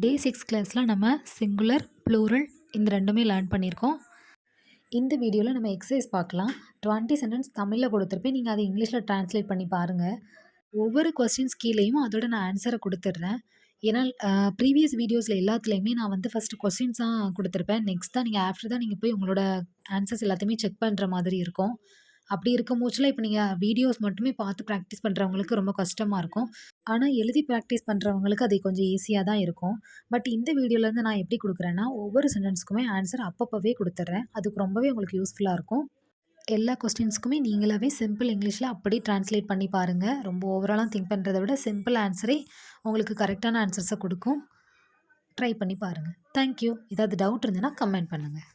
டே 6 கிளாஸில் நம்ம singular, plural இந்த 2மே லேர்ன் பண்ணியிருக்கோம். இந்த வீடியோவில் நம்ம எக்ஸசைஸ் பார்க்கலாம். 20 சென்டென்ஸ் தமிழில் கொடுத்துருப்பேன். நீங்கள் அதை இங்கிலீஷில் ட்ரான்ஸ்லேட் பண்ணி பாருங்கள். ஒவ்வொரு கொஸ்டின்ஸ் கீழேயும் அதோட நான் ஆன்சரை கொடுத்துட்றேன். ஏன்னா ப்ரீவியஸ் வீடியோஸில் எல்லாத்துலேயுமே நான் வந்து ஃபஸ்ட்டு கொஸ்டின்ஸ் தான் கொடுத்துருப்பேன். நெக்ஸ்ட் தான் ஆஃப்டர் தான் நீங்கள் போய் உங்களோட ஆன்சர்ஸ் எல்லாத்தையுமே செக் பண்ணுற மாதிரி இருக்கும். அப்படி இருக்கும் போச்சுல இப்போ நீங்கள் வீடியோஸ் மட்டுமே பார்த்து ப்ராக்டிஸ் பண்ணுறவங்களுக்கு ரொம்ப கஷ்டமாக இருக்கும். ஆனால் எழுதி ப்ராக்டிஸ் பண்ணுறவங்களுக்கு அது கொஞ்சம் ஈஸியாக தான் இருக்கும். பட் இந்த வீடியோலேருந்து நான் எப்படி கொடுக்குறேன்னா, ஒவ்வொரு சென்டென்ஸ்க்குமே ஆன்சர் அப்பப்போவே கொடுத்துட்றேன். அதுக்கு ரொம்பவே உங்களுக்கு யூஸ்ஃபுல்லாக இருக்கும். எல்லா கொஸ்டின்ஸ்க்குமே நீங்களாவே சிம்பிள் இங்கிலீஷில் அப்படி ட்ரான்ஸ்லேட் பண்ணி பாருங்கள். ரொம்ப ஓவராலாக திங்க் பண்ணுறத விட சிம்பிள் ஆன்சரே உங்களுக்கு கரெக்டான ஆன்சர்ஸை கொடுக்கும். ட்ரை பண்ணி பாருங்கள். Thank you. ஏதாவது டவுட் இருந்ததுன்னா கமெண்ட் பண்ணுங்கள்.